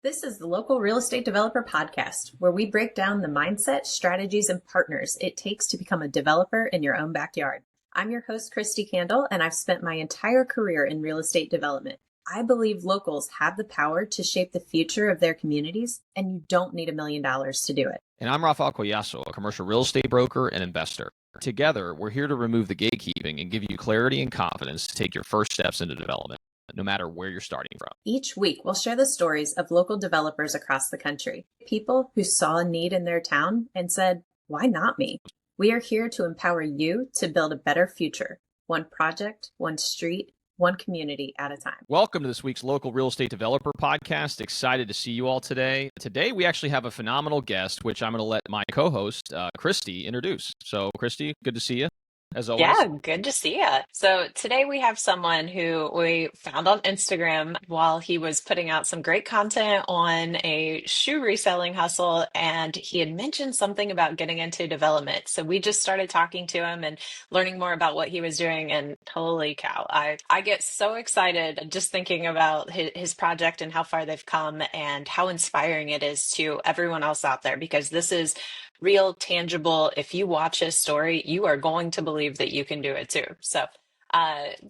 This is the Local Real Estate Developer Podcast, where we break down the mindset, strategies, and partners it takes to become a developer in your own backyard. I'm your host, Kristi Kandel, and I've spent my entire career in real estate development. I believe locals have the power to shape the future of their communities, and you don't need $1 million to do it. And I'm Raphael, a commercial real estate broker and investor. Together, we're here to remove the gatekeeping and give you clarity and confidence to take your first steps into development, no matter where you're starting from. Each week, we'll share the stories of local developers across the country, people who saw a need in their town and said, why not me? We are here to empower you to build a better future, one project, one street, one community at a time. Welcome to this week's Local Real Estate Developer Podcast. Excited to see you all today. Today, we actually have a phenomenal guest, which I'm going to let my co-host, Kristi, introduce. So, Kristi, good to see you. As always. Yeah, good to see you. So today we have someone who we found on Instagram while he was putting out some great content on a shoe reselling hustle, and he had mentioned something about getting into development. So we just started talking to him and learning more about what he was doing, and holy cow, I get so excited just thinking about his project and how far they've come and how inspiring it is to everyone else out there, because this is real, tangible. If you watch his story, you are going to believe that you can do it too. So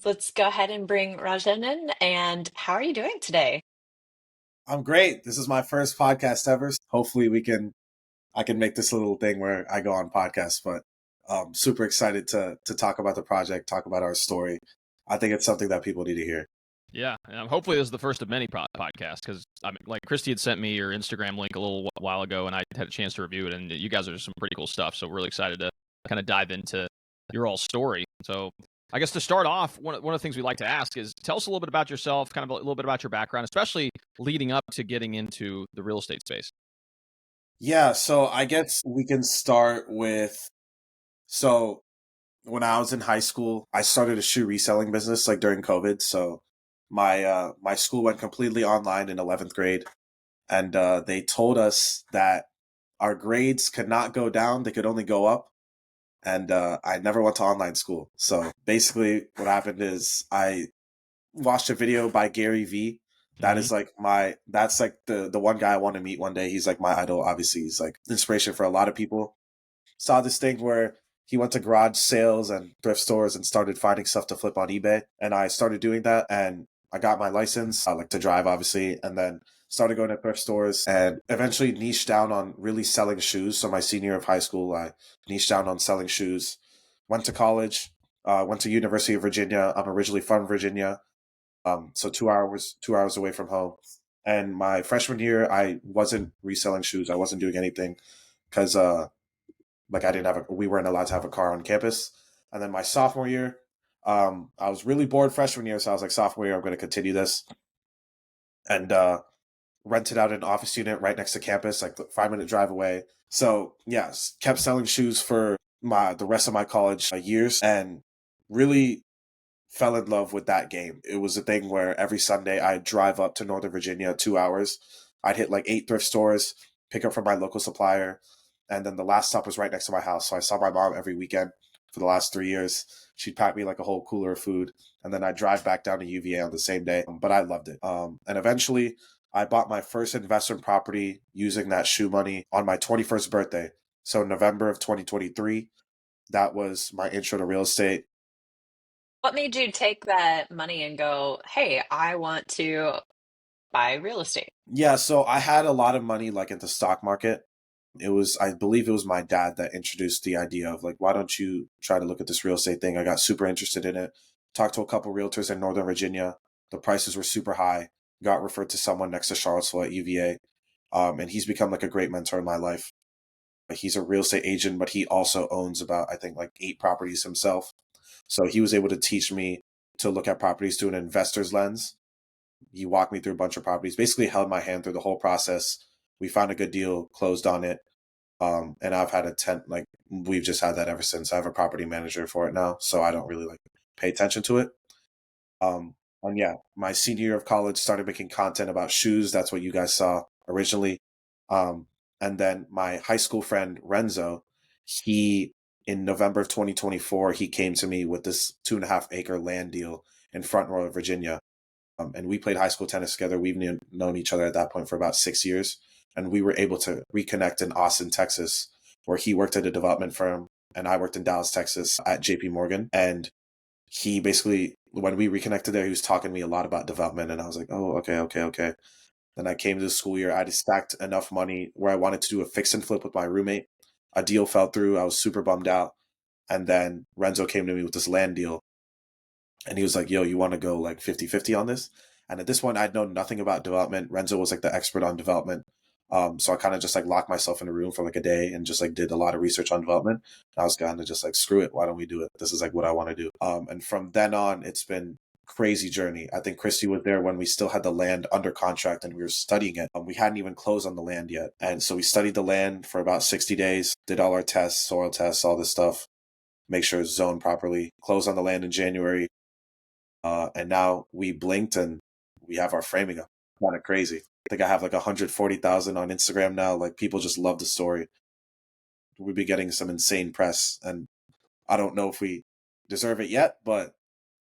let's go ahead and bring Rajan in. And how are you doing today? I'm great. This is my first podcast ever. Hopefully I can make this a little thing where I go on podcasts, but I'm super excited to talk about the project, talk about our story. I think it's something that people need to hear. Yeah, hopefully this is the first of many podcasts, because like Kristi had sent me your Instagram link a little while ago, and I had a chance to review it, and you guys are some pretty cool stuff. So we're really excited to kind of dive into your all story. So I guess to start off, one of the things we like to ask is tell us a little bit about yourself, kind of a little bit about your background, especially leading up to getting into the real estate space. Yeah, so I guess we can start with, so when I was in high school, I started a shoe reselling business like during COVID. So my school went completely online in 11th grade, and they told us that our grades could not go down; they could only go up. And I never went to online school. So basically, what happened is I watched a video by Gary Vee. That is like that's like the one guy I want to meet one day. He's like my idol. Obviously, he's like inspiration for a lot of people. Saw this thing where he went to garage sales and thrift stores and started finding stuff to flip on eBay. And I started doing that, and I got my license, like to drive, obviously, and then started going to thrift stores and eventually niched down on really selling shoes. So my senior year of high school, I niched down on selling shoes. Went to college, went to University of Virginia. I'm originally from Virginia, so 2 hours away from home. And my freshman year, I wasn't reselling shoes. I wasn't doing anything because like we weren't allowed to have a car on campus. And then my sophomore year, I was really bored freshman year, so I was like, sophomore year, I'm going to continue this. And rented out an office unit right next to campus, like 5-minute drive away. So yes, kept selling shoes for the rest of my college years, and really fell in love with that game. It was a thing where every Sunday I'd drive up to Northern Virginia, 2 hours. I'd hit like 8 thrift stores, pick up from my local supplier, and then the last stop was right next to my house. So I saw my mom every weekend for the last 3 years. She'd pack me like a whole cooler of food, and then I'd drive back down to UVA on the same day. But I loved it. And eventually I bought my first investment property using that shoe money on my 21st birthday. So November of 2023, that was my intro to real estate. What made you take that money and go, hey, I want to buy real estate? Yeah, so I had a lot of money like in the stock market. I believe it was my dad that introduced the idea of like, why don't you try to look at this real estate thing? I got super interested in it. Talked to a couple realtors in Northern Virginia. The prices were super high. Got referred to someone next to Charlottesville at UVA. And he's become like a great mentor in my life. He's a real estate agent, but he also owns about, I think, like 8 properties himself. So he was able to teach me to look at properties through an investor's lens. He walked me through a bunch of properties, basically held my hand through the whole process. We found a good deal, closed on it. And I've had we've just had that ever since. I have a property manager for it now, so I don't really like pay attention to it. And yeah, my senior year of college, started making content about shoes. That's what you guys saw originally. And then my high school friend, Renzo, in November of 2024, he came to me with this 2.5 acre land deal in Front Royal, Virginia. And we played high school tennis together. We've known each other at that point for about 6 years. And we were able to reconnect in Austin, Texas, where he worked at a development firm and I worked in Dallas, Texas at JP Morgan. And he basically, when we reconnected there, he was talking to me a lot about development. And I was like, oh, okay. Then I came to the school year. I had stacked enough money where I wanted to do a fix and flip with my roommate. A deal fell through. I was super bummed out. And then Renzo came to me with this land deal. And he was like, yo, you want to go like 50-50 on this? And at this point, I'd known nothing about development. Renzo was like the expert on development. So I kind of just like locked myself in a room for like a day and just like did a lot of research on development. I was kind of just like, screw it. Why don't we do it? This is like what I want to do. And from then on, it's been crazy journey. I think Kristi was there when we still had the land under contract and we were studying it. We hadn't even closed on the land yet. And so we studied the land for about 60 days, did all our tests, soil tests, all this stuff, make sure it's zoned properly, closed on the land in January. And now we blinked and we have our framing up. Kind of crazy. I think I have like 140,000 on Instagram now. Like people just love the story. We'll be getting some insane press, and I don't know if we deserve it yet, but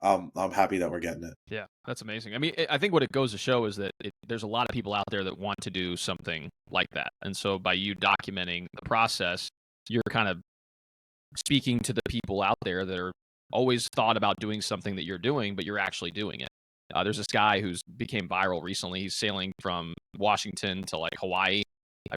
I'm happy that we're getting it. Yeah, that's amazing. I mean, I think what it goes to show is that there's a lot of people out there that want to do something like that. And so by you documenting the process, you're kind of speaking to the people out there that are always thought about doing something that you're doing, but you're actually doing it. There's this guy who's became viral recently. He's sailing from Washington to like Hawaii.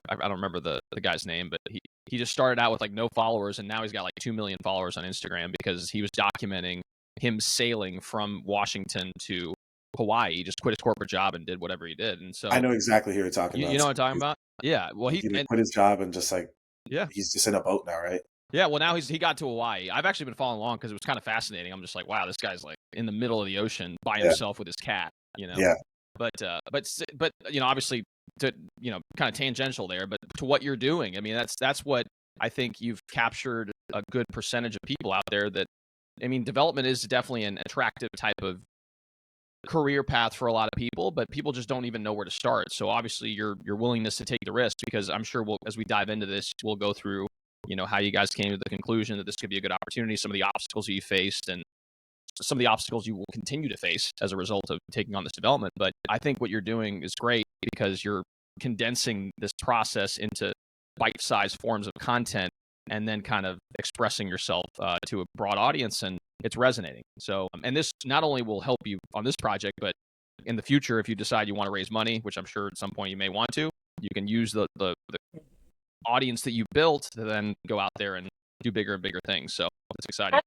I don't remember the guy's name, but he just started out with like no followers, and now he's got like 2 million followers on Instagram because he was documenting him sailing from Washington to Hawaii. He just quit his corporate job and did whatever he did. And so I know exactly who you're talking about. You know what I'm talking about? Yeah. Well, he quit his job and just like, yeah, he's just in a boat now, right? Yeah, well, now he got to Hawaii. I've actually been following along because it was kind of fascinating. I'm just like, wow, this guy's like in the middle of the ocean by himself with his cat, you know. Yeah. But you know, obviously, to kind of tangential there, but to what you're doing, I mean, that's what I think you've captured a good percentage of people out there. That, I mean, development is definitely an attractive type of career path for a lot of people, but people just don't even know where to start. So obviously, your willingness to take the risk, because I'm sure as we dive into this, we'll go through, you know, how you guys came to the conclusion that this could be a good opportunity, some of the obstacles you faced, and some of the obstacles you will continue to face as a result of taking on this development. But I think what you're doing is great because you're condensing this process into bite-sized forms of content and then kind of expressing yourself to a broad audience, and it's resonating. So, and this not only will help you on this project, but in the future, if you decide you want to raise money, which I'm sure at some point you may want to, you can use the audience that you built to then go out there and do bigger and bigger things. So it's exciting.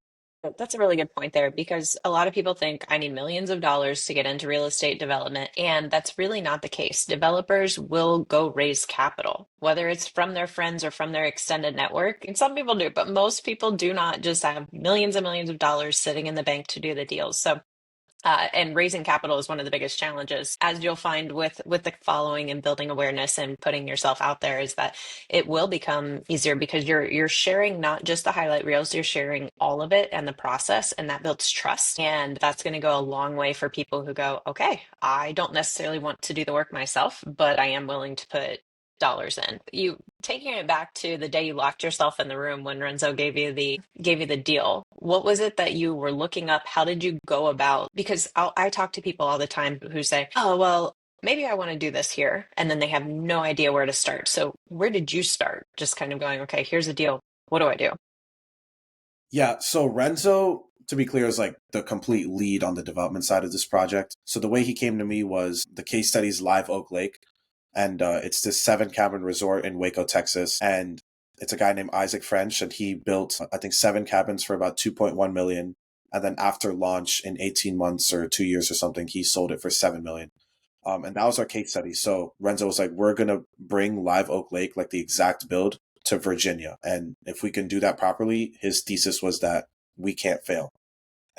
That's a really good point there, because a lot of people think I need millions of dollars to get into real estate development, and that's really not the case. Developers will go raise capital, whether it's from their friends or from their extended network. And some people do, but most people do not just have millions and millions of dollars sitting in the bank to do the deals. So and raising capital is one of the biggest challenges, as you'll find with the following and building awareness and putting yourself out there, is that it will become easier because you're sharing not just the highlight reels, you're sharing all of it and the process, and that builds trust. And that's going to go a long way for people who go, okay, I don't necessarily want to do the work myself, but I am willing to put dollars in. You taking it back to the day you locked yourself in the room when Renzo gave you the deal. What was it that you were looking up? How did you go about? Because I talk to people all the time who say, "Oh, well, maybe I want to do this here," and then they have no idea where to start. So where did you start? Just kind of going, okay, here's the deal. What do I do? Yeah. So Renzo, to be clear, is like the complete lead on the development side of this project. So the way he came to me was the case study's Live Oak Lake. And it's this 7-cabin resort in Waco, Texas. And it's a guy named Isaac French, and he built, I think, 7 cabins for about 2.1 million. And then after launch in 18 months or 2 years or something, he sold it for 7 million. And that was our case study. So Renzo was like, we're going to bring Live Oak Lake, like the exact build, to Virginia. And if we can do that properly, his thesis was that we can't fail.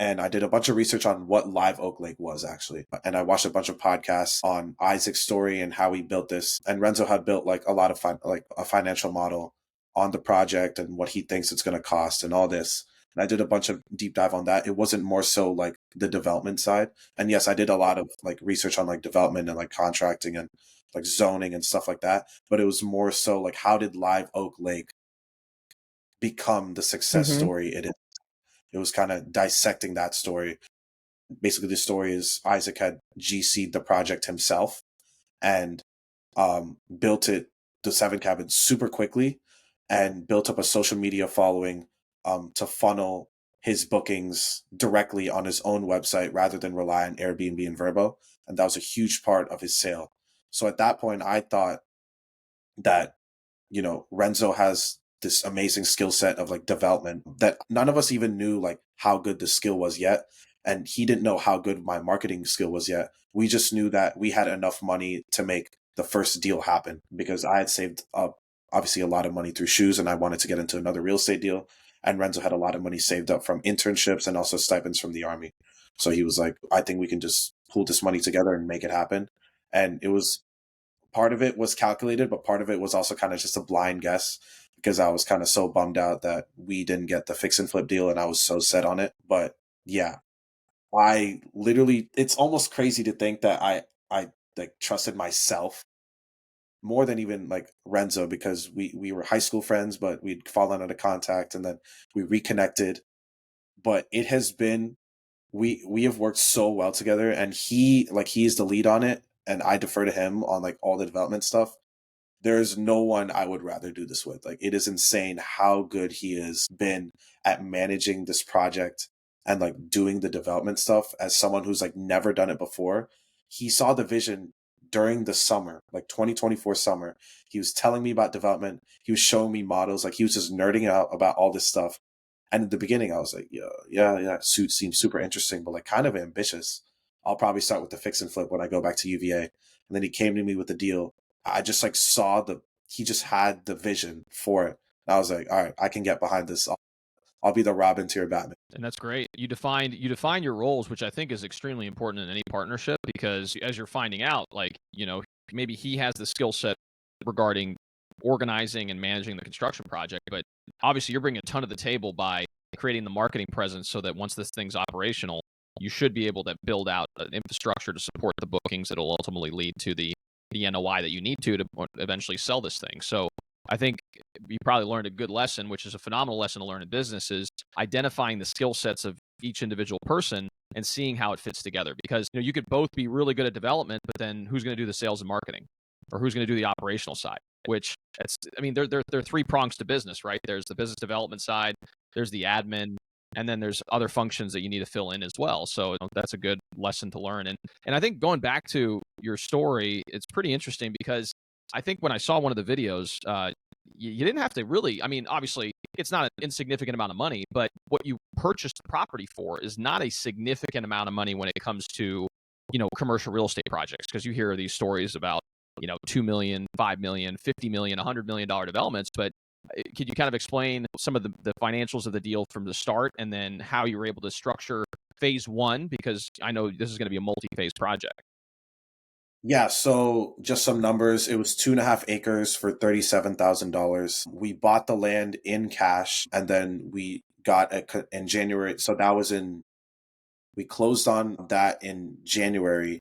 And I did a bunch of research on what Live Oak Lake was, actually. And I watched a bunch of podcasts on Isaac's story and how he built this. And Renzo had built like a lot of a financial model on the project and what he thinks it's going to cost and all this. And I did a bunch of deep dive on that. It wasn't more so like the development side. And yes, I did a lot of like research on like development and like contracting and like zoning and stuff like that. But it was more so like, how did Live Oak Lake become the success story it is? It was kind of dissecting that story. basically the story is Isaac had GC'd the project himself and built it, the 7 cabins, super quickly, and built up a social media following to funnel his bookings directly on his own website rather than rely on Airbnb and Vrbo. And that was a huge part of his sale. So at that point, I thought that, Renzo has this amazing skill set of like development that none of us even knew like how good the skill was yet. And he didn't know how good my marketing skill was yet. We just knew that we had enough money to make the first deal happen because I had saved up obviously a lot of money through shoes and I wanted to get into another real estate deal. And Renzo had a lot of money saved up from internships and also stipends from the army. So he was like, I think we can just pool this money together and make it happen. And it was, part of it was calculated, but part of it was also kind of just a blind guess because I was kind of so bummed out that we didn't get the fix and flip deal and I was so set on it. But yeah, I literally, it's almost crazy to think that I like trusted myself more than even like Renzo because we were high school friends, but we'd fallen out of contact and then we reconnected. But it has been, we have worked so well together and he's the lead on it and I defer to him on like all the development stuff. There's no one I would rather do this with. Like, it is insane how good he has been at managing this project and like doing the development stuff as someone who's like never done it before. He saw the vision during the summer, like 2024 summer. He was telling me about development. He was showing me models. Like, he was just nerding out about all this stuff. And in the beginning, I was like, yeah, suit seems super interesting, but like kind of ambitious. I'll probably start with the fix and flip when I go back to UVA. And then he came to me with the deal. I just like saw he just had the vision for it. And I was like, all right, I can get behind this. I'll be the Robin to your Batman. And that's great. You define your roles, which I think is extremely important in any partnership because as you're finding out, like, maybe he has the skill set regarding organizing and managing the construction project, but obviously you're bringing a ton to the table by creating the marketing presence so that once this thing's operational, you should be able to build out an infrastructure to support the bookings that will ultimately lead to the NOI that you need to eventually sell this thing. So I think you probably learned a good lesson, which is a phenomenal lesson to learn in business, is identifying the skill sets of each individual person and seeing how it fits together. Because you could both be really good at development, but then who's going to do the sales and marketing, or who's going to do the operational side? Which there are 3 prongs to business, right? There's the business development side, there's the admin, and then there's other functions that you need to fill in as well. So that's a good lesson to learn. And I think going back to your story, it's pretty interesting because I think when I saw one of the videos, you didn't have to really, obviously it's not an insignificant amount of money, but what you purchased the property for is not a significant amount of money when it comes to, commercial real estate projects. Because you hear these stories about, $2 million, $5 million, $50 million, $100 million developments. But could you kind of explain some of the financials of the deal from the start and then how you were able to structure phase 1? Because I know this is going to be a multi-phase project. Yeah, so just some numbers. It was 2.5 acres for $37,000. We bought the land in cash and then we got in January. So we closed on that in January.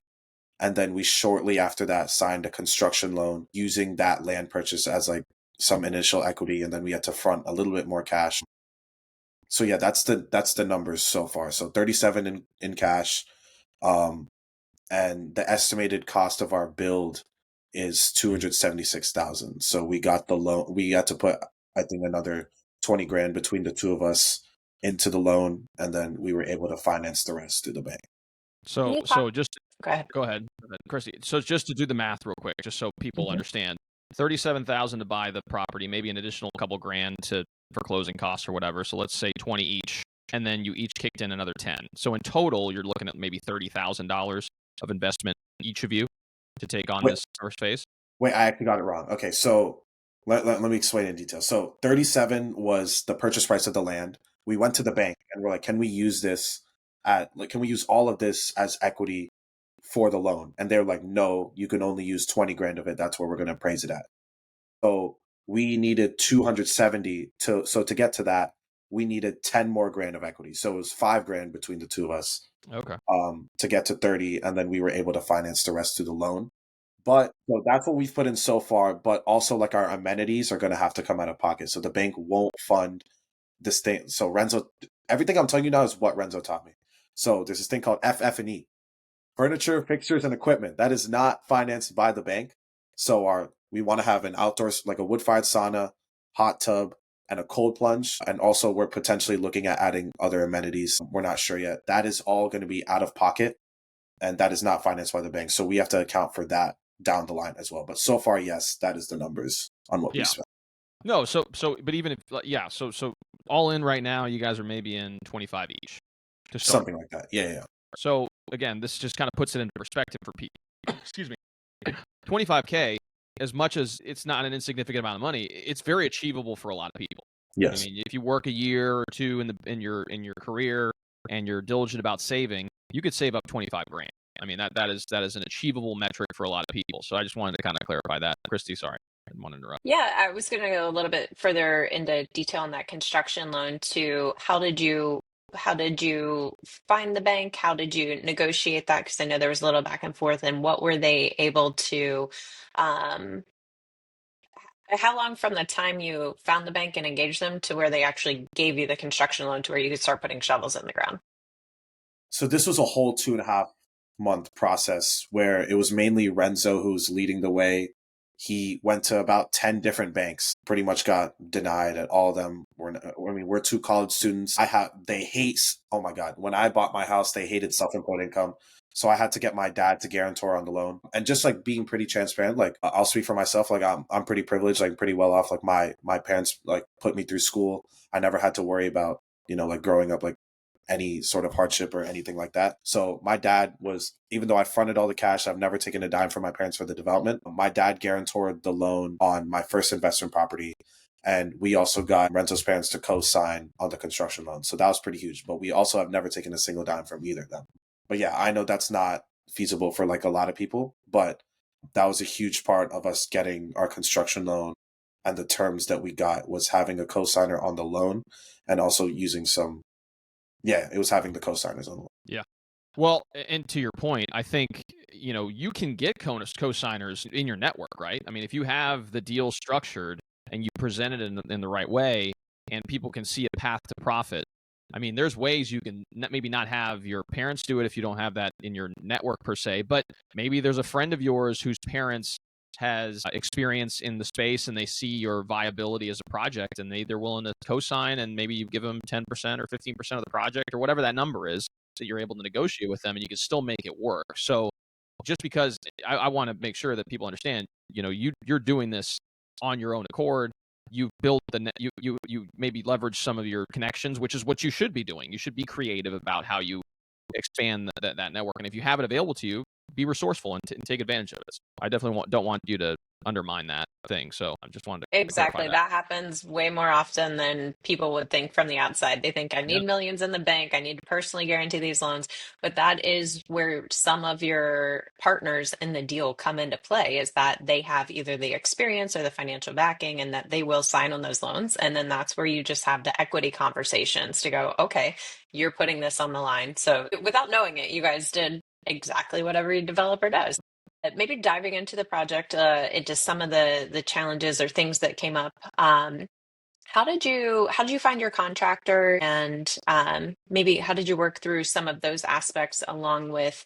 And then we shortly after that signed a construction loan using that land purchase as like some initial equity. And then we had to front a little bit more cash. So yeah, that's the numbers so far. So 37 in cash. And the estimated cost of our build is $276,000. So we got the loan. We had to put, I think, another 20 grand between the two of us into the loan. And then we were able to finance the rest through the bank. So just Go ahead. Go ahead, Kristi. So just to do the math real quick, just so people understand, $37,000 to buy the property, maybe an additional couple grand for closing costs or whatever. So let's say 20 each, and then you each kicked in another 10. So in total, you're looking at maybe $30,000 of investment each of you to take on this first phase. Wait, I actually got it wrong. Okay, so let me explain in detail. So 37 was the purchase price of the land. We went to the bank and we're like, can we use can we use all of this as equity for the loan? And they're like, no, you can only use 20 grand of it. That's where we're going to appraise it at. So we needed 270 to get to that, we needed 10 more grand of equity. So it was 5 grand between the two of us. Okay. To get to 30, and then we were able to finance the rest through the loan. But so that's what we've put in so far. But also, like, our amenities are going to have to come out of pocket. So the bank won't fund this thing. So Renzo, everything I'm telling you now is what Renzo taught me. So there's this thing called FF&E, furniture, fixtures, and equipment. That is not financed by the bank. So we want to have an outdoor, like a wood-fired sauna, hot tub, and a cold plunge. And also we're potentially looking at adding other amenities. We're not sure yet. That is all going to be out of pocket, and that is not financed by the bank. So we have to account for that down the line as well. But so far, yes, that is the numbers on what we spent. No, but even if, so all in right now, you guys are maybe in 25 each to start. Something like that. Yeah. So again, this just kind of puts it into perspective for people. Excuse me. 25K, as much as it's not an insignificant amount of money, it's very achievable for a lot of people. Yes. I mean, if you work a year or two in your career and you're diligent about saving, you could save up 25 grand. I mean, that is an achievable metric for a lot of people. So I just wanted to kind of clarify that. Kristi, sorry, I didn't want to interrupt. Yeah, I was going to go a little bit further into detail on that construction loan to how did you find the bank? How did you negotiate that? Because I know there was a little back and forth. And what were they able to, how long from the time you found the bank and engaged them to where they actually gave you the construction loan to where you could start putting shovels in the ground? So this was a whole 2.5-month process where it was mainly Renzo who's leading the way. He went to about 10 different banks, pretty much got denied at all of them. We're two college students. Oh my God. When I bought my house, they hated self-employed income. So I had to get my dad to guarantor on the loan. And just like being pretty transparent, like I'll speak for myself. Like I'm pretty privileged, like pretty well off. Like my parents like put me through school. I never had to worry about, like growing up, like any sort of hardship or anything like that. So my dad even though I fronted all the cash, I've never taken a dime from my parents for the development. My dad guarantored the loan on my first investment property. And we also got Renzo's parents to co-sign on the construction loan. So that was pretty huge. But we also have never taken a single dime from either of them. But yeah, I know that's not feasible for like a lot of people, but that was a huge part of us getting our construction loan. And the terms that we got was having a co-signer on the loan and also using it was having the co-signers on the loan. Yeah. Well, and to your point, I think, you can get co-signers in your network, right? I mean, if you have the deal structured and you present it in the right way and people can see a path to profit, I mean, there's ways you can maybe not have your parents do it if you don't have that in your network per se, but maybe there's a friend of yours whose parents has experience in the space and they see your viability as a project and they're willing to co-sign, and maybe you give them 10% or 15% of the project or whatever that number is, so you're able to negotiate with them and you can still make it work. So just because I want to make sure that people understand, you're doing this on your own accord. You built you maybe leverage some of your connections, which is what you should be doing. You should be creative about how you expand that network. And if you have it available to you, be resourceful and take advantage of it. I definitely don't want you to undermine that thing. So I just wanted to Exactly. That happens way more often than people would think from the outside. They think I need millions in the bank. I need to personally guarantee these loans. But that is where some of your partners in the deal come into play, is that they have either the experience or the financial backing and that they will sign on those loans. And then that's where you just have the equity conversations to go, okay, you're putting this on the line. So without knowing it, you guys did exactly what every developer does. Maybe diving into the project, into some of the challenges or things that came up. How did you find your contractor, and maybe how did you work through some of those aspects along with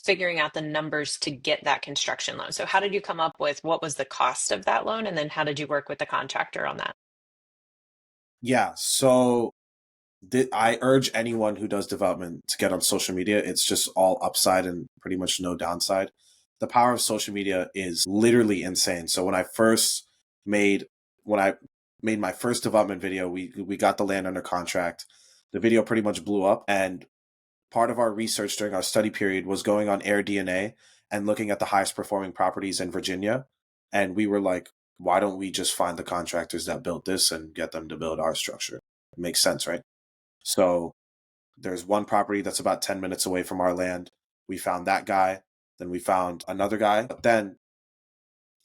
figuring out the numbers to get that construction loan? So how did you come up with what was the cost of that loan, and then how did you work with the contractor on that? Yeah, so I urge anyone who does development to get on social media. It's just all upside and pretty much no downside. The power of social media is literally insane. So when I made my first development video, we got the land under contract. The video pretty much blew up, and part of our research during our study period was going on AirDNA and looking at the highest performing properties in Virginia. And we were like, why don't we just find the contractors that built this and get them to build our structure? It makes sense, right? So there's one property that's about 10 minutes away from our land. We found that guy. Then we found another guy. Then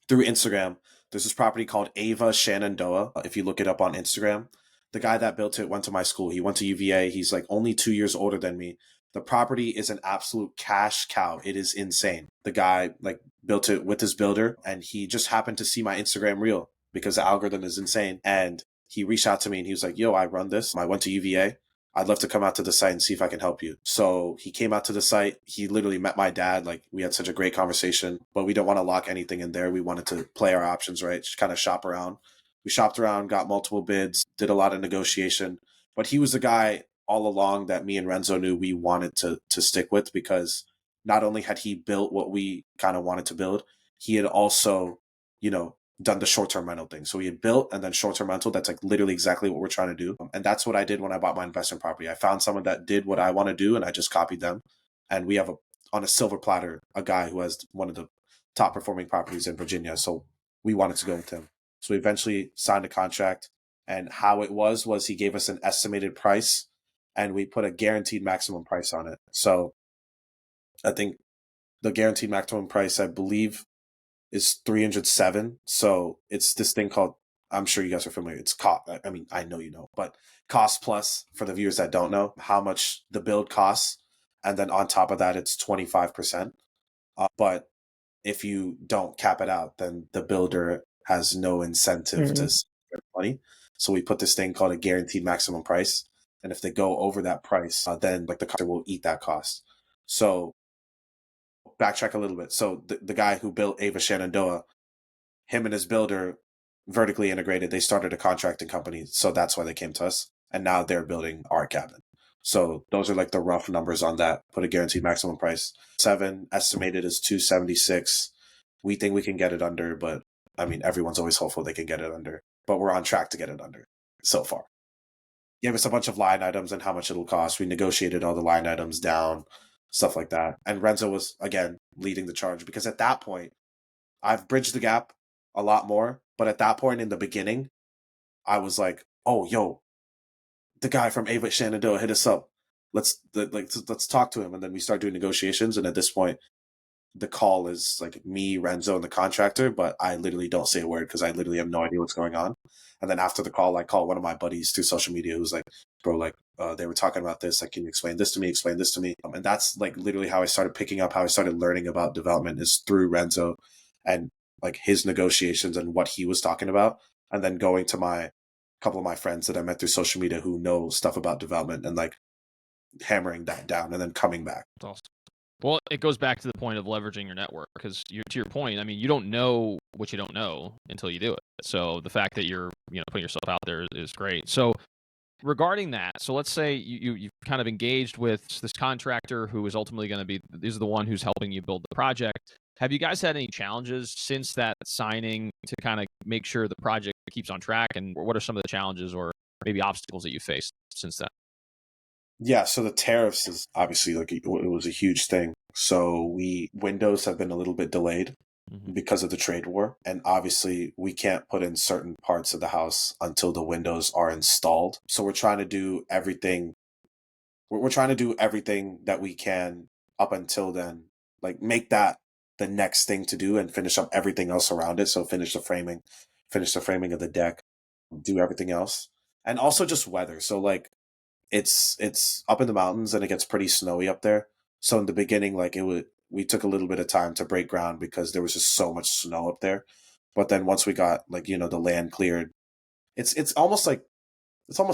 through Instagram, there's this property called Ava Shenandoah. If you look it up on Instagram, the guy that built it went to my school. He went to UVA. He's like only 2 years older than me. The property is an absolute cash cow. It is insane. The guy like built it with his builder, and he just happened to see my Instagram reel because the algorithm is insane. And he reached out to me and he was like, yo, I run this. I went to UVA. I'd love to come out to the site and see if I can help you. So he came out to the site. He literally met my dad. Like, we had such a great conversation, but we don't want to lock anything in there. We wanted to play our options, right? Just kind of shop around. We shopped around, got multiple bids, did a lot of negotiation. But he was the guy all along that me and Renzo knew we wanted to stick with, because not only had he built what we kind of wanted to build, he had also, you know, done the short-term rental thing. So we had built and then short-term rental. That's like literally exactly what we're trying to do. And that's what I did when I bought my investment property. I found someone that did what I want to do and I just copied them. And we have on a silver platter, a guy who has one of the top performing properties in Virginia. So we wanted to go with him. So we eventually signed a contract, and how it was he gave us an estimated price and we put a guaranteed maximum price on it. So I think the guaranteed maximum price, I believe, is 307. So it's this thing called, I'm sure you guys are familiar. It's cost. I mean, I know you know, but cost plus, for the viewers that don't know, how much the build costs. And then on top of that, it's 25%. But if you don't cap it out, then the builder has no incentive to spend money. So we put this thing called a guaranteed maximum price. And if they go over that price, then like the contractor will eat that cost. So backtrack a little bit. So the guy who built Ava Shenandoah, him and his builder vertically integrated. They started a contracting company. So that's why they came to us. And now they're building our cabin. So those are like the rough numbers on that. Put a guaranteed maximum price. 7 estimated is 276. We think we can get it under, but I mean, everyone's always hopeful they can get it under. But we're on track to get it under so far. Gave us a bunch of line items and how much it'll cost. We negotiated all the line items down, stuff like that. And Renzo was, again, leading the charge, because at that point, I've bridged the gap a lot more. But at that point in the beginning, I was like, oh, yo, the guy from Ava Shenandoah hit us up. Let's talk to him. And then we start doing negotiations. And at this point, the call is like me, Renzo, and the contractor, but I literally don't say a word because I literally have no idea what's going on. And then after the call, I call one of my buddies through social media who's like, bro, like, they were talking about this. Like, can you explain this to me? Explain this to me. And that's like literally how I started picking up, how I started learning about development, is through Renzo and like his negotiations and what he was talking about. And then going to my couple of my friends that I met through social media who know stuff about development and like hammering that down and then coming back. That's awesome. Well, it goes back to the point of leveraging your network, because to your point, I mean, you don't know what you don't know until you do it. So the fact that you're, putting yourself out there is great. So regarding that, so let's say you've kind of engaged with this contractor who is ultimately going to be, is the one who's helping you build the project. Have you guys had any challenges since that signing to kind of make sure the project keeps on track? And what are some of the challenges or maybe obstacles that you faced since then? Yeah, so the tariffs is obviously like it was a huge thing. So windows have been a little bit delayed because of the trade war, and obviously we can't put in certain parts of the house until the windows are installed. So we're trying to do everything. We're trying to do everything that we can up until then, like make that the next thing to do and finish up everything else around it. So finish the framing of the deck, do everything else, and also just weather. So like, it's up in the mountains and it gets pretty snowy up there. So in the beginning, like we took a little bit of time to break ground because there was just so much snow up there. But then once we got like, the land cleared, it's almost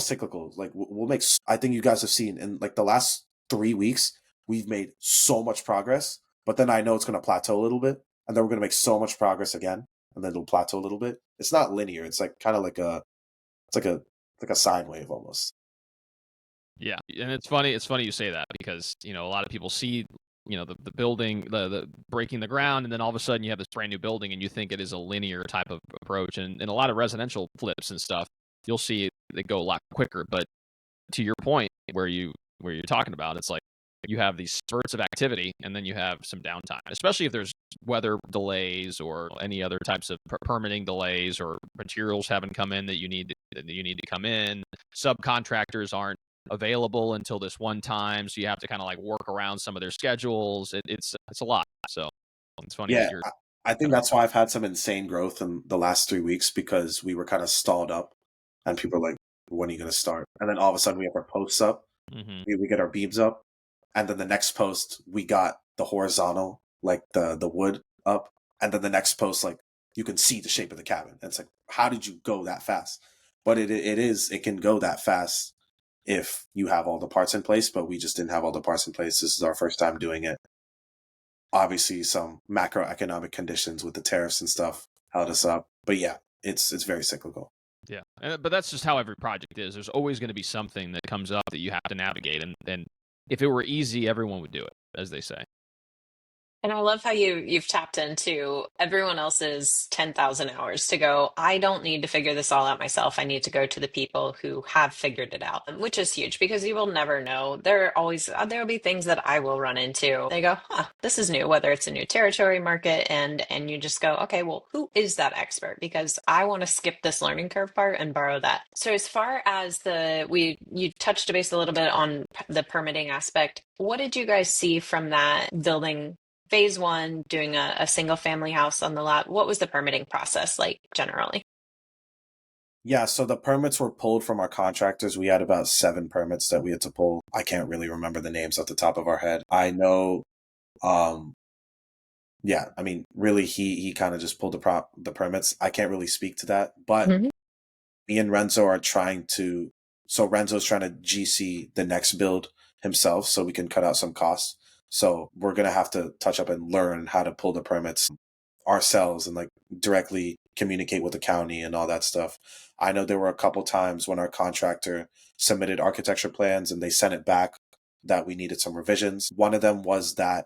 cyclical. Like we'll make, I think you guys have seen in like the last 3 weeks, we've made so much progress, but then I know it's going to plateau a little bit, and then we're going to make so much progress again, and then it'll plateau a little bit. It's not linear. It's like kind of like it's like a sine wave almost. Yeah, and it's funny you say that, because a lot of people see the building, the breaking the ground, and then all of a sudden you have this brand new building and you think it is a linear type of approach. And in a lot of residential flips and stuff, you'll see they go a lot quicker. But to your point, where you're talking about, it's like you have these spurts of activity and then you have some downtime, especially if there's weather delays or any other types of permitting delays, or materials haven't come in that you need to come in. Subcontractors aren't available until this one time, so you have to kind of like work around some of their schedules. It's a lot. So it's funny. Yeah, I think that's why I've had some insane growth in the last 3 weeks, because we were kind of stalled up and people are like, when are you going to start? And then all of a sudden we have our posts up, we get our beams up, and then the next post we got the horizontal, like the wood up, and then the next post, like you can see the shape of the cabin. And it's like, how did you go that fast? But it can go that fast if you have all the parts in place, but we just didn't have all the parts in place. This is our first time doing it. Obviously, some macroeconomic conditions with the tariffs and stuff held us up. But yeah, it's very cyclical. Yeah, but that's just how every project is. There's always going to be something that comes up that you have to navigate, and if it were easy, everyone would do it, as they say. And I love how you've tapped into everyone else's 10,000 hours to go, I don't need to figure this all out myself. I need to go to the people who have figured it out, which is huge because you will never know. There'll be things that I will run into. They go, this is new, whether it's a new territory market, and you just go, okay, well, who is that expert? Because I want to skip this learning curve part and borrow that. So as far as you touched base a little bit on the permitting aspect, what did you guys see from that building phase one, doing a single family house on the lot? What was the permitting process like generally? Yeah, so the permits were pulled from our contractors. We had about 7 permits that we had to pull. I can't really remember the names off the top of our head. I know, yeah, I mean, really, he kind of just pulled the permits. I can't really speak to that, but me and Renzo are Renzo's trying to GC the next build himself so we can cut out some costs. So we're going to have to touch up and learn how to pull the permits ourselves and like directly communicate with the county and all that stuff. I know there were a couple times when our contractor submitted architecture plans and they sent it back that we needed some revisions. One of them was that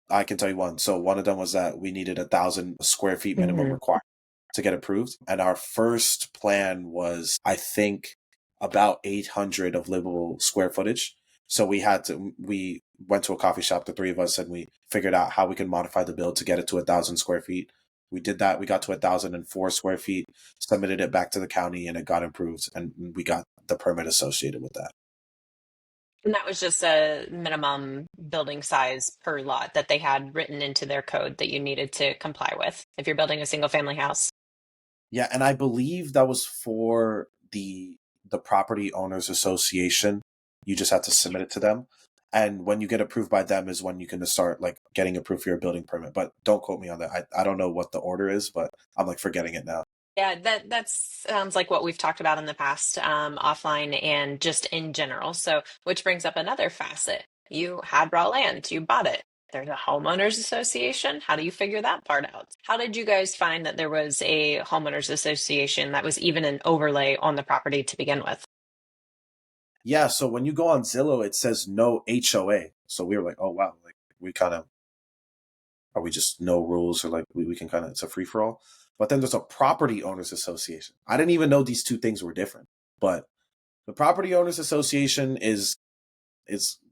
I can tell you one. So one of them was that we needed 1,000 square feet minimum requirement to get approved. And our first plan was, I think, about 800 of livable square footage. So we went to a coffee shop, the 3 of us, and we figured out how we can modify the build to get it to 1,000 square feet. We did that. We got to 1,004 square feet, submitted it back to the county, and it got approved. And we got the permit associated with that. And that was just a minimum building size per lot that they had written into their code that you needed to comply with if you're building a single family house. Yeah, and I believe that was for the property owners association. You just have to submit it to them. And when you get approved by them is when you can start like getting approved for your building permit. But don't quote me on that. I don't know what the order is, but I'm like forgetting it now. Yeah, that sounds like what we've talked about in the past, offline and just in general. So, which brings up another facet. You had raw land, you bought it. There's a homeowners association. How do you figure that part out? How did you guys find that there was a homeowners association that was even an overlay on the property to begin with? Yeah, so when you go on Zillow, it says no HOA. So we were like, oh wow, like we kind of are we just no rules or like we can kind of it's a free for all. But then there's a property owners association. I didn't even know these two things were different. But the property owners association is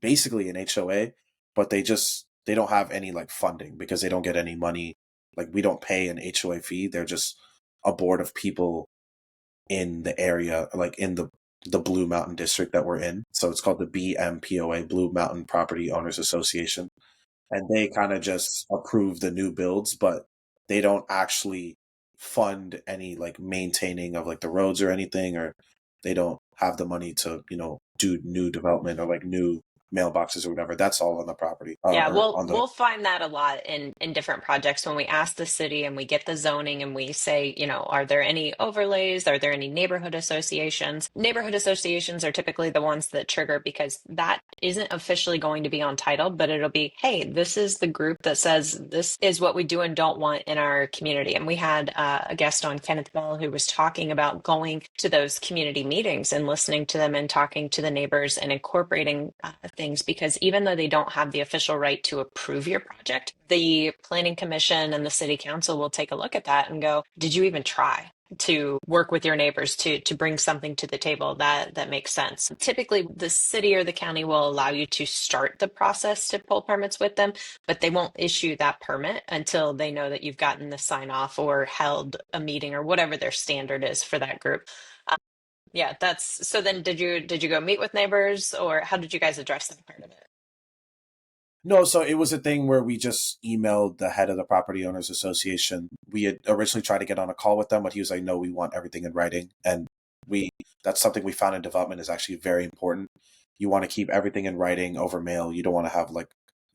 basically an HOA, but they don't have any like funding because they don't get any money. Like we don't pay an HOA fee. They're just a board of people in the area, like in the Blue Mountain district that we're in. So it's called the BMPOA, Blue Mountain Property Owners Association. And they kind of just approve the new builds, but they don't actually fund any like maintaining of like the roads or anything, or they don't have the money to, do new development or like new mailboxes or whatever. That's all on the property. Yeah, we'll find that a lot in different projects when we ask the city and we get the zoning and we say, are there any overlays? Are there any neighborhood associations? Neighborhood associations are typically the ones that trigger because that isn't officially going to be on title, but it'll be, hey, this is the group that says this is what we do and don't want in our community. And we had a guest on, Kenneth Bell, who was talking about going to those community meetings and listening to them and talking to the neighbors and incorporating things, because even though they don't have the official right to approve your project, the planning commission and the city council will take a look at that and go, did you even try to work with your neighbors to bring something to the table that makes sense? Typically, the city or the county will allow you to start the process to pull permits with them, but they won't issue that permit until they know that you've gotten the sign off or held a meeting or whatever their standard is for that group. Yeah, that's so. Then, did you go meet with neighbors, or how did you guys address that part of it? No, so it was a thing where we just emailed the head of the property owners association. We had originally tried to get on a call with them, but he was like, no, we want everything in writing. And that's something we found in development is actually very important. You want to keep everything in writing over mail. You don't want to have like,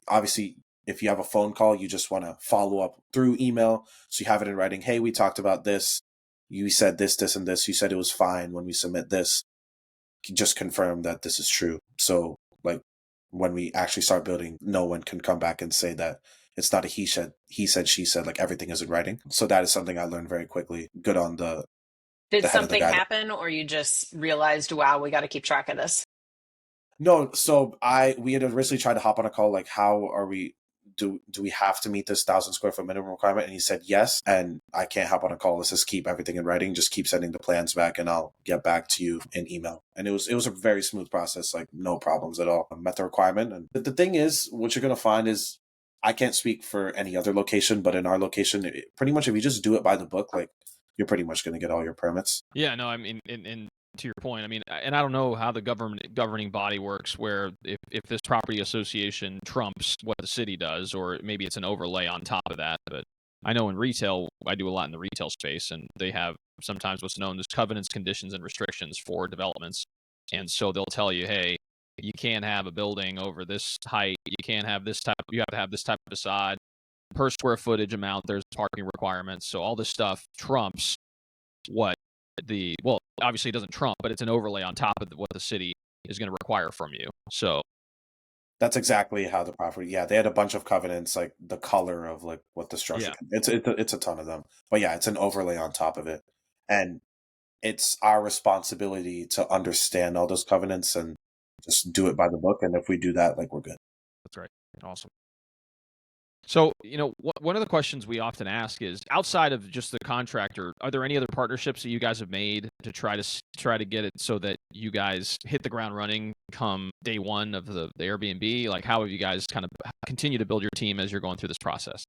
obviously, if you have a phone call, you just want to follow up through email. So you have it in writing. Hey, we talked about this. You said this, this, and this. You said it was fine when we submit this. just confirm that this is true. So like when we actually start building, no one can come back and say that it's not a he said, she said, like everything is in writing. So that is something I learned very quickly. Good on the Did head of the something guy. happen, or you just realized, wow, we got to keep track of this? No, so we had originally tried to hop on a call, like how are we do we have to meet this 1,000 square foot minimum requirement? And he said yes. And I can't hop on a call. Let's just keep everything in writing. Just keep sending the plans back, and I'll get back to you in email. And it was a very smooth process, like no problems at all. I met the requirement. And the thing is, what you're gonna find is, I can't speak for any other location, but in our location, pretty much if you just do it by the book, like you're pretty much gonna get all your permits. Yeah, no, I mean, in to your point, I mean, and I don't know how the governing body works, where if this property association trumps what the city does, or maybe it's an overlay on top of that. But I know in retail, I do a lot in the retail space, and they have sometimes what's known as covenants, conditions, and restrictions for developments. And so they'll tell you, hey, you can't have a building over this height. You can't have this type. You have to have this type of facade per square footage amount. There's parking requirements. So all this stuff trumps what obviously it doesn't trump, but it's an overlay on top of what the city is going to require from you. So that's exactly how the property. Yeah, they had a bunch of covenants, like the color of like what the structure. Yeah. It's a ton of them, but yeah, it's an overlay on top of it, and it's our responsibility to understand all those covenants and just do it by the book. And if we do that, like we're good. That's right. Awesome. So, one of the questions we often ask is, outside of just the contractor, are there any other partnerships that you guys have made to try to get it so that you guys hit the ground running come day one of the Airbnb? Like, how have you guys kind of continue to build your team as you're going through this process?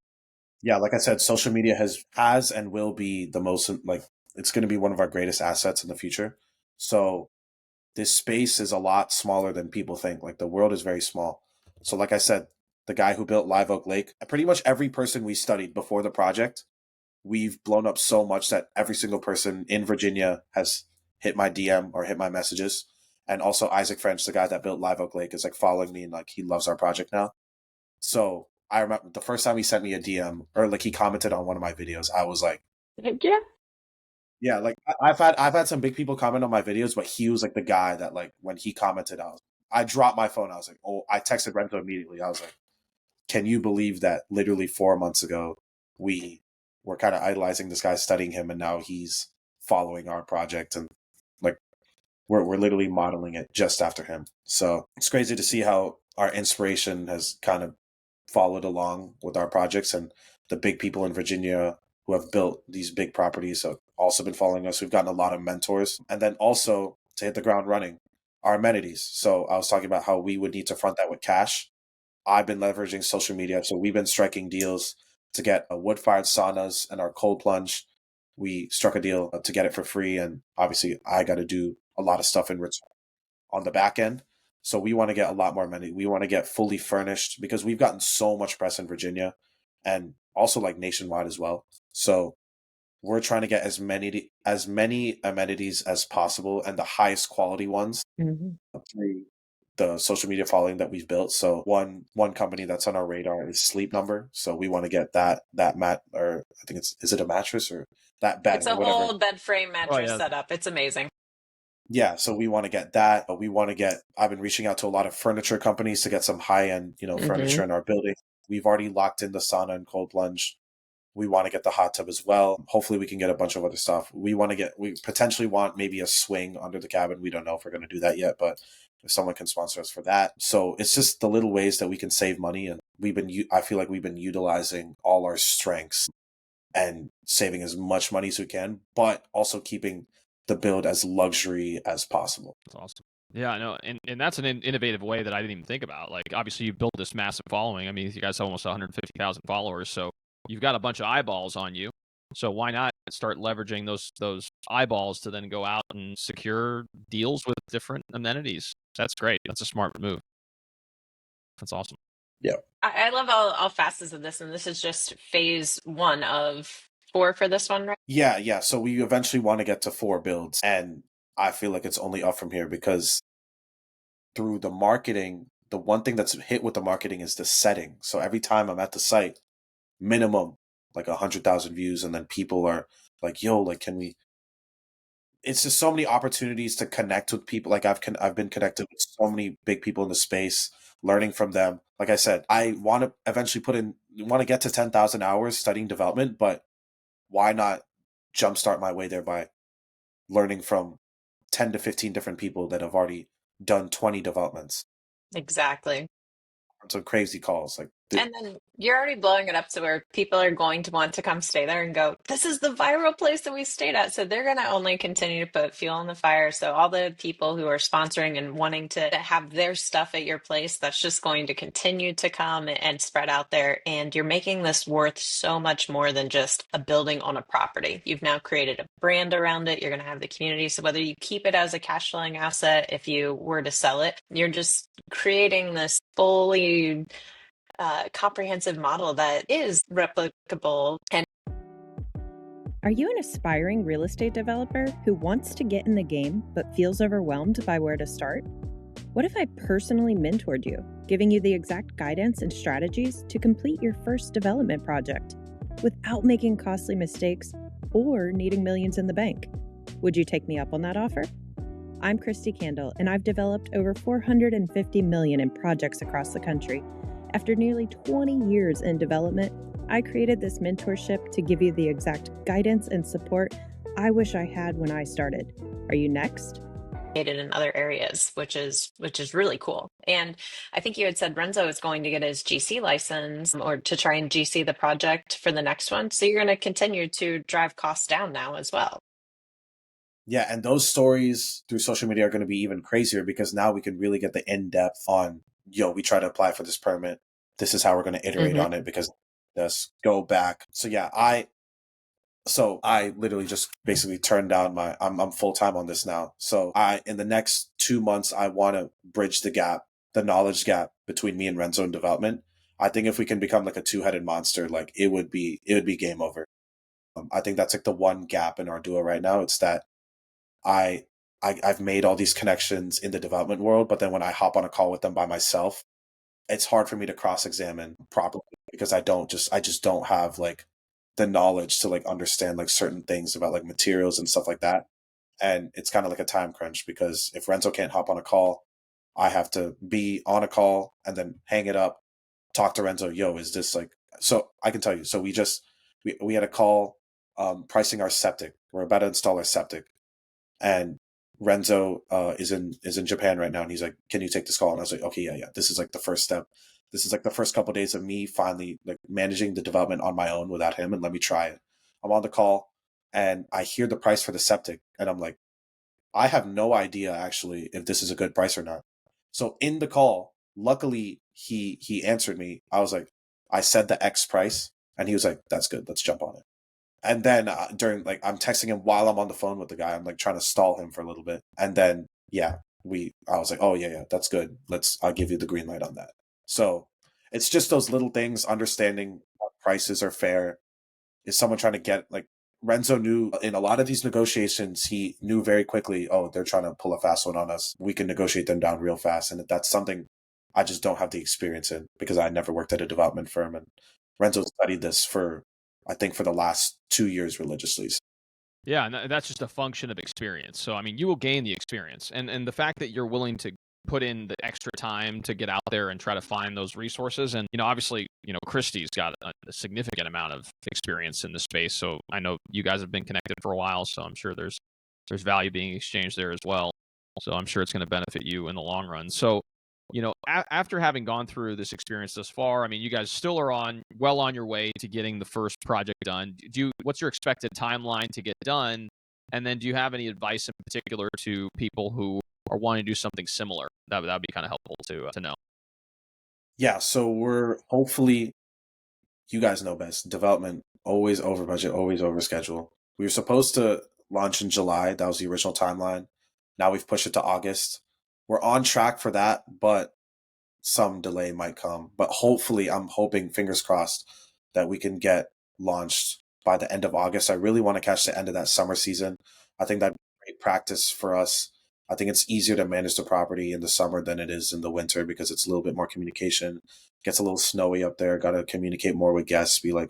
Yeah, like I said, social media has and will be the most, like, it's going to be one of our greatest assets in the future. So this space is a lot smaller than people think. Like the world is very small. So like I said, the guy who built Live Oak Lake, pretty much every person we studied before the project, we've blown up so much that every single person in Virginia has hit my DM or hit my messages. And also Isaac French, the guy that built Live Oak Lake, is like following me, and like he loves our project now. So I remember the first time he sent me a DM, or like he commented on one of my videos, I was like, Yeah. yeah, like I've had some big people comment on my videos, but he was like the guy that, like, when he commented, I dropped my phone. I was like, oh, I texted Renzo immediately. I was like, can you believe that literally 4 months ago we were kind of idolizing this guy, studying him, and now he's following our project, and like we're literally modeling it just after him. So it's crazy to see how our inspiration has kind of followed along with our projects, and the big people in Virginia who have built these big properties have also been following us. We've gotten a lot of mentors. And then also, to hit the ground running, our amenities. So I was talking about how we would need to front that with cash. I've been leveraging social media. So we've been striking deals to get wood-fired saunas and our cold plunge. We struck a deal to get it for free. And obviously I got to do a lot of stuff in return on the back end. So we want to get a lot more money. We want to get fully furnished, because we've gotten so much press in Virginia and also like nationwide as well. So we're trying to get as many amenities as possible, and the highest quality ones through the social media following that we've built. So one company that's on our radar is Sleep Number. So we want to get that mat, or I think is it a mattress or that bed It's or a whatever. whole bed frame mattress yeah. setup. It's amazing. Yeah, so we want to get that. But I've been reaching out to a lot of furniture companies to get some high-end, furniture in our building. We've already locked in the sauna and cold plunge. We want to get the hot tub as well. Hopefully we can get a bunch of other stuff. We potentially want maybe a swing under the cabin. We don't know if we're going to do that yet, but if someone can sponsor us for that. So it's just the little ways that we can save money. And I feel like we've been utilizing all our strengths and saving as much money as we can, but also keeping the build as luxury as possible. That's awesome. Yeah, I know, and that's an innovative way that I didn't even think about. Like, obviously, you've built this massive following. I mean, you guys have almost 150,000 followers, so you've got a bunch of eyeballs on you. So why not start leveraging those eyeballs to then go out and secure deals with different amenities? That's great. That's a smart move. That's awesome. Yeah. I love all facets of this, and this is just phase one of 4 for this one, right? Yeah. So we eventually want to get to 4 builds, and I feel like it's only up from here, because through the marketing, the one thing that's hit with the marketing is the setting. So every time I'm at the site, minimum like 100,000 views, and then people are like, yo, like, can we it's just so many opportunities to connect with people. Like I've been connected with so many big people in the space, learning from them. Like I said, I want to eventually want to get to 10,000 hours studying development, but why not jumpstart my way there by learning from 10 to 15 different people that have already done 20 developments? Exactly. Some crazy calls. Like, And then you're already blowing it up to where people are going to want to come stay there and go, this is the viral place that we stayed at. So they're going to only continue to put fuel on the fire. So all the people who are sponsoring and wanting to have their stuff at your place, that's just going to continue to come and spread out there. And you're making this worth so much more than just a building on a property. You've now created a brand around it. You're going to have the community. So whether you keep it as a cash flowing asset, if you were to sell it, you're just creating this fully comprehensive model that is replicable. And Are you an aspiring real estate developer who wants to get in the game but feels overwhelmed by where to start? What if I personally mentored you, giving you the exact guidance and strategies to complete your first development project without making costly mistakes or needing millions in the bank? Would you take me up on that offer? I'm Kristi Kandel, and I've developed over $450 million in projects across the country. After nearly 20 years in development, I created this mentorship to give you the exact guidance and support I wish I had when I started. Are you next? in other areas, which is really cool. And I think you had said Renzo is going to get his GC license or to try and GC the project for the next one. So you're going to continue to drive costs down now as well. Yeah, and those stories through social media are going to be even crazier because now we can really get the in-depth on, we try to apply for this permit. This is how we're going to iterate on it because let's go back. So yeah, I literally just basically turned down I'm full-time on this now. So in the next 2 months, I want to bridge the knowledge gap between me and Renzo in development. I think if we can become like a two-headed monster, like it would be game over. I think that's like the one gap in our duo right now. It's that I've made all these connections in the development world, but then when I hop on a call with them by myself, it's hard for me to cross-examine properly because I just don't have like the knowledge to like understand like certain things about like materials and stuff like that. And it's kind of like a time crunch because if Renzo can't hop on a call, I have to be on a call and then hang it up, talk to Renzo, is this like, so I can tell you. So we had a call pricing our septic. We're about to install our septic. And Renzo is in Japan right now, and he's like, "Can you take this call?" And I was like, "Okay, yeah. This is like the first step. This is like the first couple of days of me finally like managing the development on my own without him, and let me try it." I'm on the call, and I hear the price for the septic, and I'm like, "I have no idea actually if this is a good price or not." So in the call, luckily he answered me. I said the X price, and he was like, "That's good. Let's jump on it." And then during like I'm texting him while I'm on the phone with the guy. I'm like trying to stall him for a little bit. And then I was like, "Oh yeah, that's good. I'll give you the green light on that." So it's just those little things, understanding what prices are fair. Is someone trying to get like Renzo knew in a lot of these negotiations, he knew very quickly, oh, they're trying to pull a fast one on us. We can negotiate them down real fast. And that's something I just don't have the experience in because I never worked at a development firm. And Renzo studied this I think for the last 2 years religiously. Yeah, and that's just a function of experience. So, I mean, you will gain the experience. And the fact that you're willing to put in the extra time to get out there and try to find those resources. And, obviously, Kristi's got a significant amount of experience in the space. So I know you guys have been connected for a while, so I'm sure there's value being exchanged there as well. So I'm sure it's going to benefit you in the long run. So, after having gone through this experience thus far, I mean, you guys still are well on your way to getting the first project done. What's your expected timeline to get done? And then do you have any advice in particular to people who are wanting to do something similar? That would be kind of helpful to know. Yeah, so we're hopefully, you guys know best, development, always over budget, always over schedule. We were supposed to launch in July. That was the original timeline. Now we've pushed it to August. We're on track for that, but some delay might come. But hopefully, I'm hoping, fingers crossed, that we can get launched by the end of August. I really want to catch the end of that summer season. I think that'd be great practice for us. I think it's easier to manage the property in the summer than it is in the winter because it's a little bit more communication. It gets a little snowy up there. Got to communicate more with guests. Be like,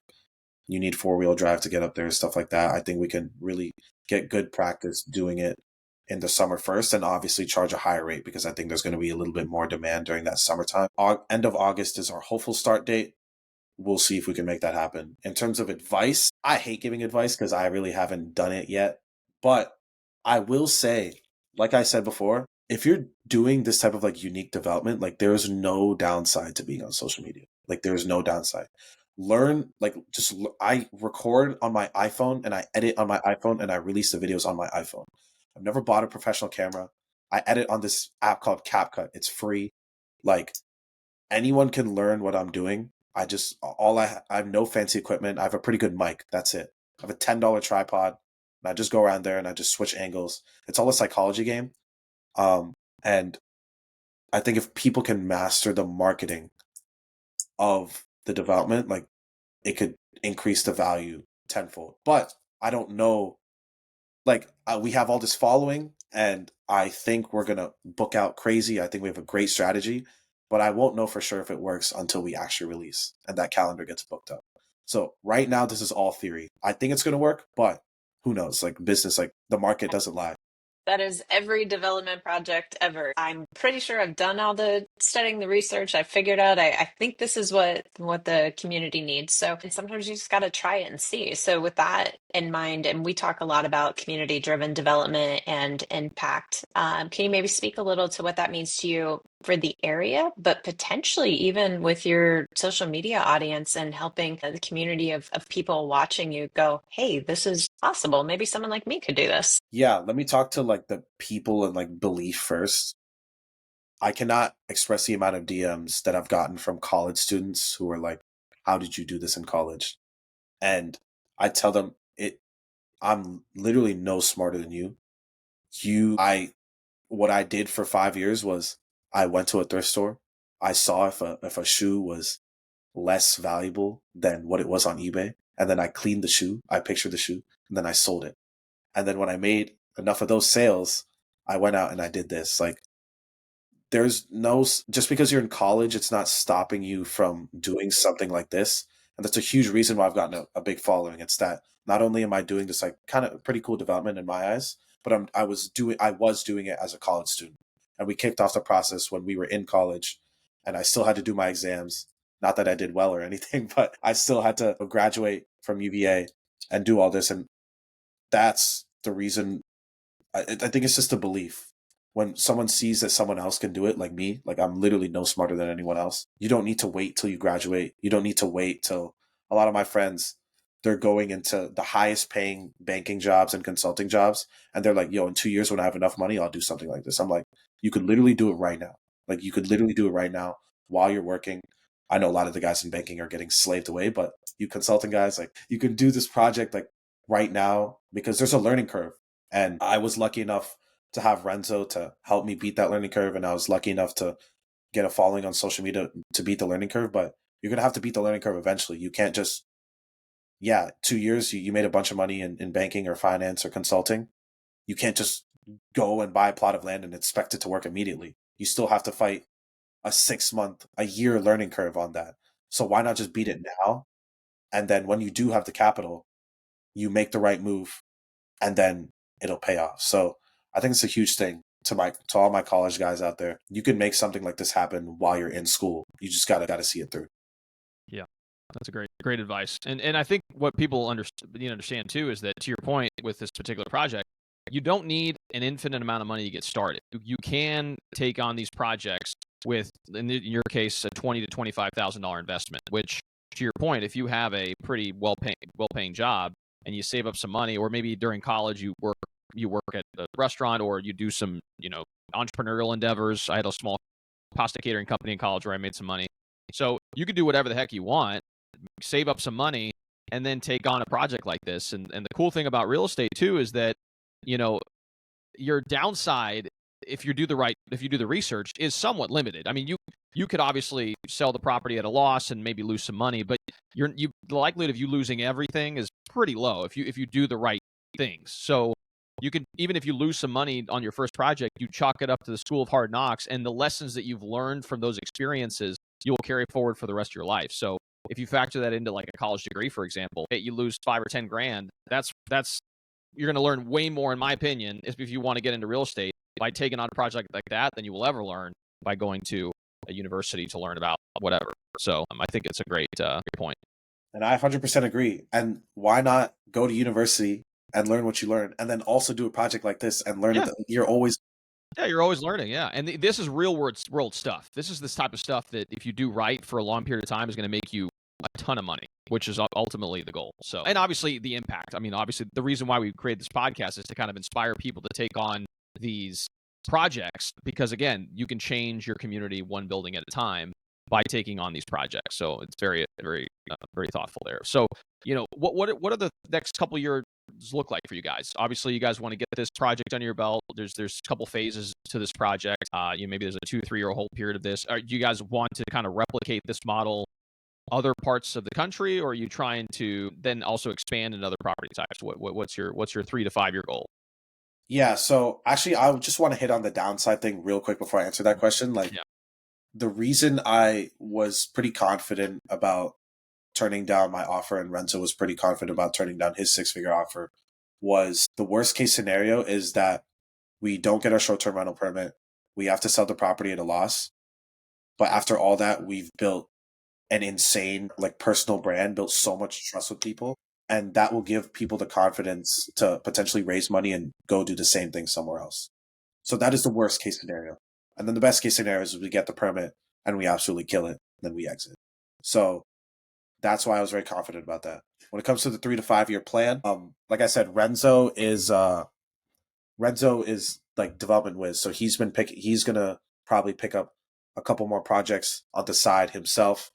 You need 4-wheel drive to get up there, stuff like that. I think we can really get good practice doing it in the summer first, and obviously charge a higher rate because I think there's going to be a little bit more demand during that summertime. End of August is our hopeful start date. We'll see if we can make that happen. In terms of advice, I hate giving advice because I really haven't done it yet. But I will say, like I said before, if you're doing this type of like unique development, like there's no downside to being on social media. Like there's no downside. Learn, like I record on my iPhone and I edit on my iPhone and I release the videos on my iPhone. I've never bought a professional camera. I edit on this app called CapCut. It's free. Like anyone can learn what I'm doing. I have no fancy equipment. I have a pretty good mic. That's it. I have a $10 tripod and I just go around there and I just switch angles. It's all a psychology game. And I think if people can master the marketing of the development, like it could increase the value tenfold. But I don't know, like we have all this following and I think we're going to book out crazy. I think we have a great strategy, but I won't know for sure if it works until we actually release and that calendar gets booked up. So right now, this is all theory. I think it's going to work, but who knows? Like business, like the market doesn't lie. That is every development project ever. I'm pretty sure I've done all the studying, the research. I've figured out I think this is what the community needs. So and sometimes you just got to try it and see. So with that in mind, and we talk a lot about community-driven development and impact. Can you maybe speak a little to what that means to you for the area, but potentially even with your social media audience and helping the community of people watching you go, hey, this is possible. Maybe someone like me could do this. Yeah, let me talk to like the people and like belief first. I cannot express the amount of DMs that I've gotten from college students who are like, how did you do this in college? And I tell them I'm literally no smarter than you. What I did for 5 years was I went to a thrift store. I saw if a shoe was less valuable than what it was on eBay. And then I cleaned the shoe. I pictured the shoe and then I sold it. And then when I made enough of those sales, I went out and I did this. Like just because you're in college, it's not stopping you from doing something like this. And that's a huge reason why I've gotten a big following. It's that not only am I doing this like kind of pretty cool development in my eyes, but I was doing it as a college student. And we kicked off the process when we were in college and I still had to do my exams. Not that I did well or anything, but I still had to graduate from UVA and do all this. And that's the reason. I think it's just a belief. When someone sees that someone else can do it, like me, like I'm literally no smarter than anyone else. You don't need to wait till you graduate. You don't need to wait till a lot of my friends, they're going into the highest paying banking jobs and consulting jobs. And they're like, yo, in 2 years when I have enough money, I'll do something like this. I'm like, you could literally do it right now. Like you could literally do it right now while you're working. I know a lot of the guys in banking are getting slaved away, but you consulting guys, like you can do this project like right now because there's a learning curve. And I was lucky enough to have Renzo to help me beat that learning curve. And I was lucky enough to get a following on social media to beat the learning curve. But you're going to have to beat the learning curve eventually. You can't just, 2 years, you made a bunch of money in banking or finance or consulting. You can't just go and buy a plot of land and expect it to work immediately. You still have to fight a 6-month, a year learning curve on that. So why not just beat it now? And then when you do have the capital, you make the right move and then it'll pay off. So I think it's a huge thing to all my college guys out there. You can make something like this happen while you're in school. You just gotta see it through. Yeah, that's a great advice. And I think what people understand too is that, to your point with this particular project, you don't need an infinite amount of money to get started. You can take on these projects with, in your case, a $20,000 to $25,000 investment. Which, to your point, if you have a pretty well-paying job and you save up some money, or maybe during college you work at a restaurant, or you do some entrepreneurial endeavors. I had a small pasta catering company in college where I made some money. So you could do whatever the heck you want, save up some money, and then take on a project like this. And the cool thing about real estate too is that, your downside, if you do the research, is somewhat limited. I mean, you could obviously sell the property at a loss and maybe lose some money, but the likelihood of you losing everything is pretty low if you do the right things. So you can, even if you lose some money on your first project, you chalk it up to the school of hard knocks, and the lessons that you've learned from those experiences, you will carry forward for the rest of your life. So if you factor that into like a college degree, for example, you lose 5 or 10 grand. That's you're going to learn way more, in my opinion, if you want to get into real estate by taking on a project like that than you will ever learn by going to a university to learn about whatever. So I think it's a great point. And I 100% agree. And why not go to university and learn what you learn, and then also do a project like this and learn it? You're always learning. Yeah. And this is real world stuff. This is this type of stuff that if you do right for a long period of time is going to make you a ton of money, which is ultimately the goal. So, and obviously the impact. I mean, obviously the reason why we create this podcast is to kind of inspire people to take on these projects, because again, you can change your community one building at a time by taking on these projects. So it's very, very, very thoughtful there. So, what are the next couple of years look like for you guys? Obviously, you guys want to get this project under your belt. There's a couple phases to this project. Maybe there's a 2-3 year hold period of this. Do you guys want to kind of replicate this model other parts of the country, or are you trying to then also expand in other property types? What's your 3 to 5 year goal? Yeah, so actually I just want to hit on the downside thing real quick before I answer that question. The reason I was pretty confident about turning down my offer, and Renzo was pretty confident about turning down his 6-figure offer, was the worst case scenario is that we don't get our short-term rental permit. We have to sell the property at a loss. But after all that, we've built an insane personal brand, built so much trust with people, and that will give people the confidence to potentially raise money and go do the same thing somewhere else. So that is the worst case scenario. And then the best case scenario is we get the permit and we absolutely kill it, and then we exit. So that's why I was very confident about that. When it comes to the 3 to 5 year plan, like I said, Renzo is like development whiz. So he's gonna probably pick up a couple more projects on the side himself.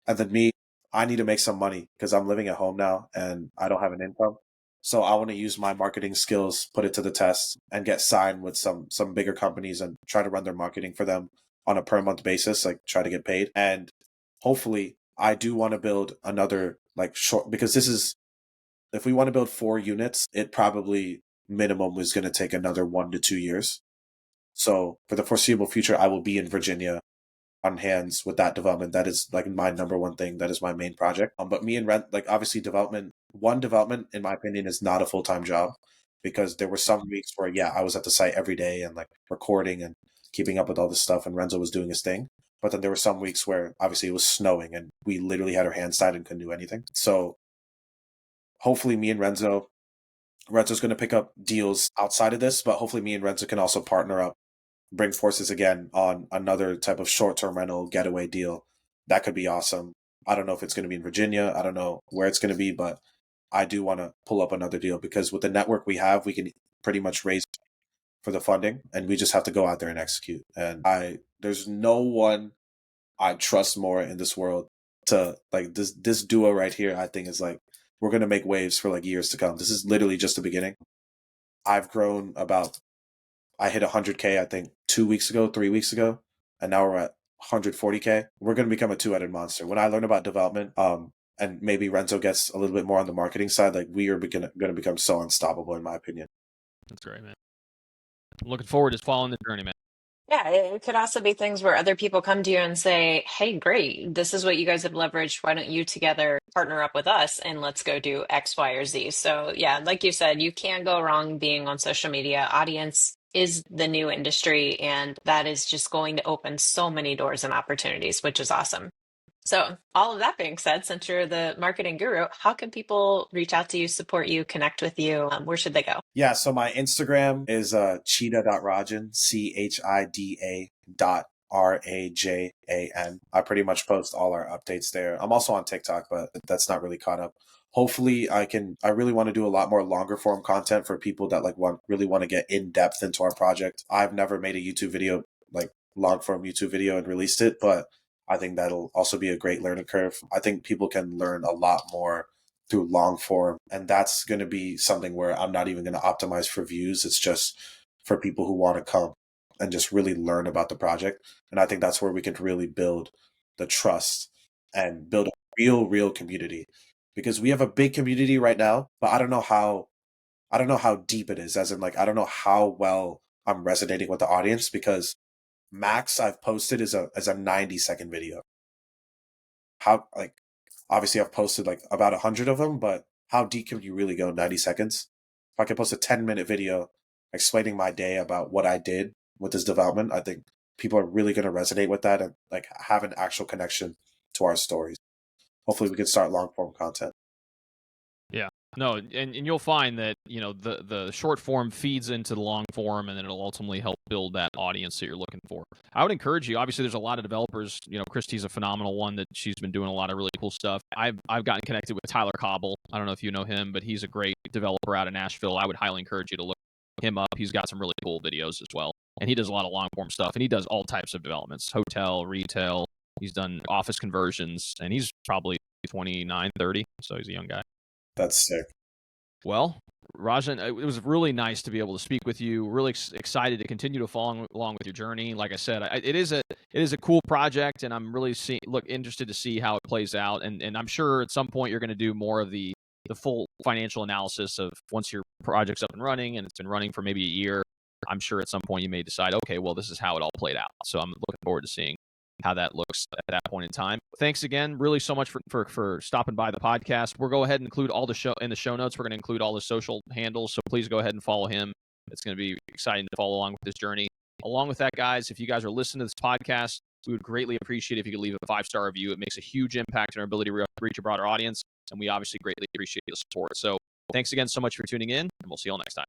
And then me, I need to make some money because I'm living at home now and I don't have an income. So I want to use my marketing skills, put it to the test, and get signed with some bigger companies and try to run their marketing for them on a per month basis, try to get paid. And hopefully I do want to build another short, because if we want to build 4 units, it probably minimum is going to take another 1 to 2 years. So for the foreseeable future, I will be in Virginia on hands with that development. That is my number one thing. That is my main project. But me and Rent, obviously development in my opinion is not a full-time job, because there were some weeks where, I was at the site every day and recording and keeping up with all this stuff, and Renzo was doing his thing. But then there were some weeks where obviously it was snowing and we literally had our hands tied and couldn't do anything. So hopefully me and Renzo's going to pick up deals outside of this, but hopefully me and Renzo can also partner up, bring forces again on another type of short-term rental getaway deal. That could be awesome. I don't know if it's going to be in Virginia. I don't know where it's going to be, but I do want to pull up another deal, because with the network we have, we can pretty much raise for the funding, and we just have to go out there and execute. And there's no one I trust more in this world to this duo right here. I think is we're going to make waves for years to come. This is literally just the beginning. I've grown I hit 100K, I think 3 weeks ago, and now we're at 140K. We're going to become a 2-headed monster. When I learn about development, and maybe Renzo gets a little bit more on the marketing side, we are going to become so unstoppable, in my opinion. That's great, man. I'm looking forward to following the journey, man. Yeah, it could also be things where other people come to you and say, hey, great, this is what you guys have leveraged. Why don't you together partner up with us and let's go do X, Y, or Z? So yeah, like you said, you can't go wrong being on social media. Audience is the new industry, and that is just going to open so many doors and opportunities, which is awesome. So all of that being said, since you're the marketing guru, how can people reach out to you, support you, connect with you? Where should they go? Yeah, so my Instagram is chida.rajan, chida.rajan. I pretty much post all our updates there. I'm also on TikTok, but that's not really caught up. Hopefully I really want to do a lot more longer form content for people that really want to get in depth into our project. I've never made a YouTube video, long form YouTube video, and released it, but I think that'll also be a great learning curve. I think people can learn a lot more through long form, and that's going to be something where I'm not even going to optimize for views. It's just for people who want to come and just really learn about the project. And I think that's where we can really build the trust and build a real community, because we have a big community right now, but I don't know how deep it is, as in I don't know how well I'm resonating with the audience, because max I've posted is a 90-second video. How Obviously, I've posted like about 100 of them, but how deep can you really go in 90 seconds? If I can post a 10-minute video explaining my day about what I did with this development, I think people are really going to resonate with that and like have an actual connection to our stories. Hopefully, we can start long form content. Yeah. No, and you'll find that, the short form feeds into the long form, and then it'll ultimately help build that audience that you're looking for. I would encourage you. Obviously, there's a lot of developers. Kristi's a phenomenal one that she's been doing a lot of really cool stuff. I've gotten connected with Tyler Cobble. I don't know if you know him, but he's a great developer out of Nashville. I would highly encourage you to look him up. He's got some really cool videos as well, and he does a lot of long form stuff, and he does all types of developments: hotel, retail. He's done office conversions, and he's probably 29, 30, so he's a young guy. That's sick. Well, Rajan, it was really nice to be able to speak with you. Really excited to continue to follow along with your journey. Like I said, it is a cool project, and I'm really interested to see how it plays out. And I'm sure at some point you're going to do more of the full financial analysis of once your project's up and running, and it's been running for maybe a year. I'm sure at some point you may decide, okay, well, this is how it all played out. So I'm looking forward to seeing how that looks at that point in time. Thanks again, really so much for stopping by the podcast. We'll go ahead and include all the show notes. We're going to include all the social handles, so please go ahead and follow him. It's going to be exciting to follow along with this journey. Along with that, guys, if you guys are listening to this podcast, we would greatly appreciate if you could leave a 5-star review. It makes a huge impact in our ability to reach a broader audience, and we obviously greatly appreciate the support. So thanks again so much for tuning in, and we'll see you all next time.